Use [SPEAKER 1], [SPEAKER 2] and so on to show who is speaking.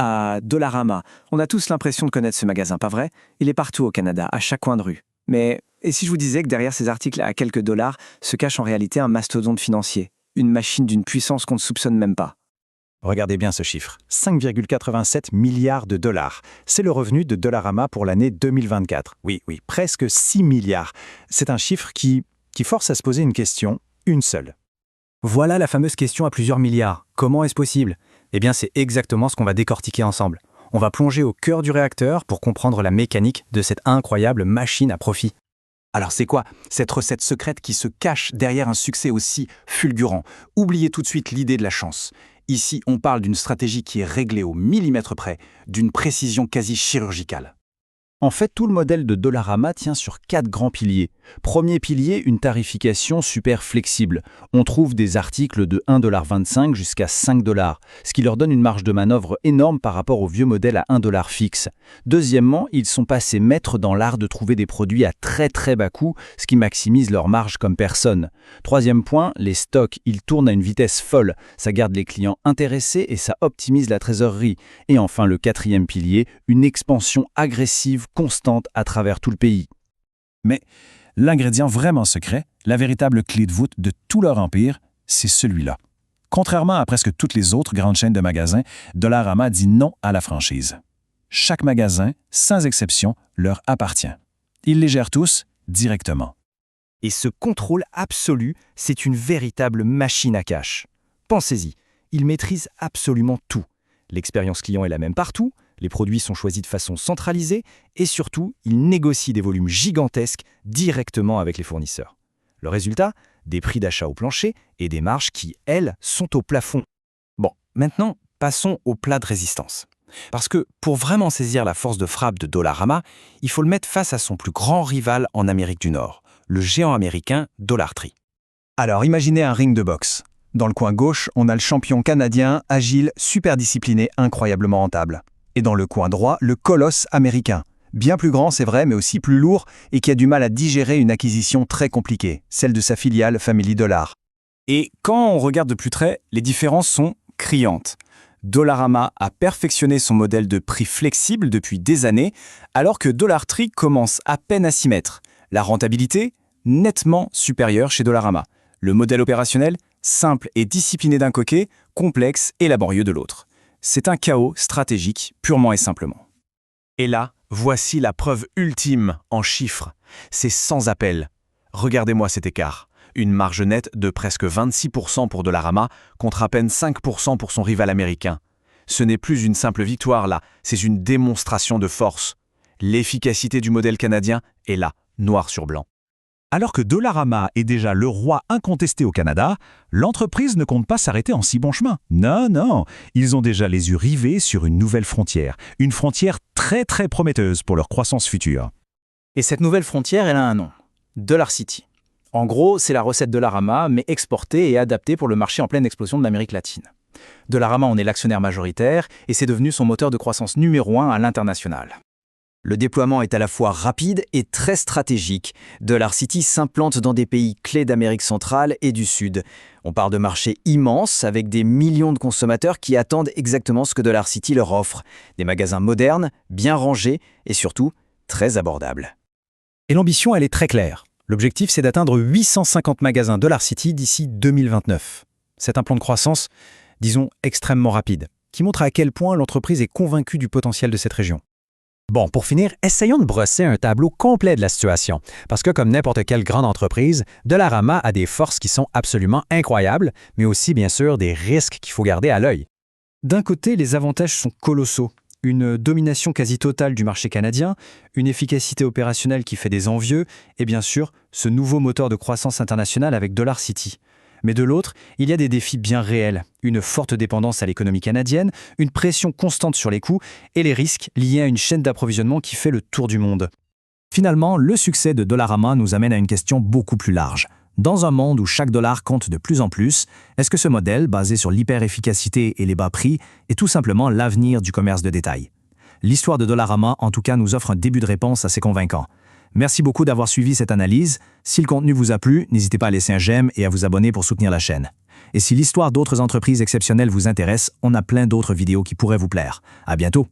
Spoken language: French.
[SPEAKER 1] Ah, Dollarama. On a tous l'impression de connaître ce magasin, pas vrai? Il est partout au Canada, à chaque coin de rue. Mais et si je vous disais que derrière ces articles à quelques dollars se cache en réalité un mastodonte financier, une machine d'une puissance qu'on ne soupçonne même pas?
[SPEAKER 2] Regardez bien ce chiffre, 5,87 milliards de dollars. C'est le revenu de Dollarama pour l'année 2024. Oui, presque 6 milliards. C'est un chiffre qui force à se poser une question, une seule.
[SPEAKER 3] Voilà la fameuse question à plusieurs milliards. Comment est-ce possible? Eh bien, c'est exactement ce qu'on va décortiquer ensemble. On va plonger au cœur du réacteur pour comprendre la mécanique de cette incroyable machine à profit.
[SPEAKER 2] Alors c'est quoi cette recette secrète qui se cache derrière un succès aussi fulgurant? Oubliez tout de suite l'idée de la chance. Ici, on parle d'une stratégie qui est réglée au millimètre près, d'une précision quasi chirurgicale. En fait, tout le modèle de Dollarama tient sur 4 grands piliers. Premier pilier, une tarification super flexible. On trouve des articles de 1,25$ jusqu'à 5$, ce qui leur donne une marge de manœuvre énorme par rapport au vieux modèle à 1$ fixe. Deuxièmement, ils sont passés maîtres dans l'art de trouver des produits à très très bas coût, ce qui maximise leur marge comme personne. Troisième point, les stocks, ils tournent à une vitesse folle. Ça garde les clients intéressés et ça optimise la trésorerie. Et enfin, le quatrième pilier, une expansion agressive constante à travers tout le pays.
[SPEAKER 4] Mais l'ingrédient vraiment secret, la véritable clé de voûte de tout leur empire, c'est celui-là. Contrairement à presque toutes les autres grandes chaînes de magasins, Dollarama dit non à la franchise. Chaque magasin, sans exception, leur appartient. Ils les gèrent tous directement.
[SPEAKER 3] Et ce contrôle absolu, c'est une véritable machine à cash. Pensez-y, ils maîtrisent absolument tout. L'expérience client est la même partout, les produits sont choisis de façon centralisée et surtout, ils négocient des volumes gigantesques directement avec les fournisseurs. Le résultat, des prix d'achat au plancher et des marges qui, elles, sont au plafond. Bon, maintenant, passons au plat de résistance. Parce que pour vraiment saisir la force de frappe de Dollarama, il faut le mettre face à son plus grand rival en Amérique du Nord, le géant américain Dollar Tree.
[SPEAKER 2] Alors imaginez un ring de boxe. Dans le coin gauche, on a le champion canadien, agile, super discipliné, incroyablement rentable. Et dans le coin droit, le colosse américain. Bien plus grand, c'est vrai, mais aussi plus lourd et qui a du mal à digérer une acquisition très compliquée, celle de sa filiale Family Dollar.
[SPEAKER 1] Et quand on regarde de plus près, les différences sont criantes. Dollarama a perfectionné son modèle de prix flexible depuis des années, alors que Dollar Tree commence à peine à s'y mettre. La rentabilité, nettement supérieure chez Dollarama. Le modèle opérationnel, simple et discipliné d'un côté, complexe et laborieux de l'autre. C'est un chaos stratégique, purement et simplement.
[SPEAKER 5] Et là, voici la preuve ultime en chiffres. C'est sans appel. Regardez-moi cet écart. Une marge nette de presque 26% pour Dollarama contre à peine 5% pour son rival américain. Ce n'est plus une simple victoire là, c'est une démonstration de force. L'efficacité du modèle canadien est là, noir sur blanc.
[SPEAKER 4] Alors que Dollarama est déjà le roi incontesté au Canada, l'entreprise ne compte pas s'arrêter en si bon chemin. Non, ils ont déjà les yeux rivés sur une nouvelle frontière. Une frontière très très prometteuse pour leur croissance future.
[SPEAKER 3] Et cette nouvelle frontière, elle a un nom. Dollar City. En gros, c'est la recette Dollarama, mais exportée et adaptée pour le marché en pleine explosion de l'Amérique latine. Dollarama en est l'actionnaire majoritaire et c'est devenu son moteur de croissance numéro 1 à l'international. Le déploiement est à la fois rapide et très stratégique. Dollar City s'implante dans des pays clés d'Amérique centrale et du Sud. On parle de marchés immenses avec des millions de consommateurs qui attendent exactement ce que Dollar City leur offre. Des magasins modernes, bien rangés et surtout très abordables. Et l'ambition, elle est très claire. L'objectif, c'est d'atteindre 850 magasins Dollar City d'ici 2029. C'est un plan de croissance, disons, extrêmement rapide, qui montre à quel point l'entreprise est convaincue du potentiel de cette région. Bon, pour finir, essayons de brosser un tableau complet de la situation. Parce que comme n'importe quelle grande entreprise, Dollarama a des forces qui sont absolument incroyables, mais aussi bien sûr des risques qu'il faut garder à l'œil. D'un côté, les avantages sont colossaux. Une domination quasi totale du marché canadien, une efficacité opérationnelle qui fait des envieux, et bien sûr, ce nouveau moteur de croissance internationale avec Dollar City. Mais de l'autre, il y a des défis bien réels, une forte dépendance à l'économie canadienne, une pression constante sur les coûts et les risques liés à une chaîne d'approvisionnement qui fait le tour du monde. Finalement, le succès de Dollarama nous amène à une question beaucoup plus large. Dans un monde où chaque dollar compte de plus en plus, est-ce que ce modèle, basé sur l'hyper-efficacité et les bas prix, est tout simplement l'avenir du commerce de détail? L'histoire de Dollarama, en tout cas, nous offre un début de réponse assez convaincant. Merci beaucoup d'avoir suivi cette analyse. Si le contenu vous a plu, n'hésitez pas à laisser un j'aime et à vous abonner pour soutenir la chaîne. Et si l'histoire d'autres entreprises exceptionnelles vous intéresse, on a plein d'autres vidéos qui pourraient vous plaire. À bientôt!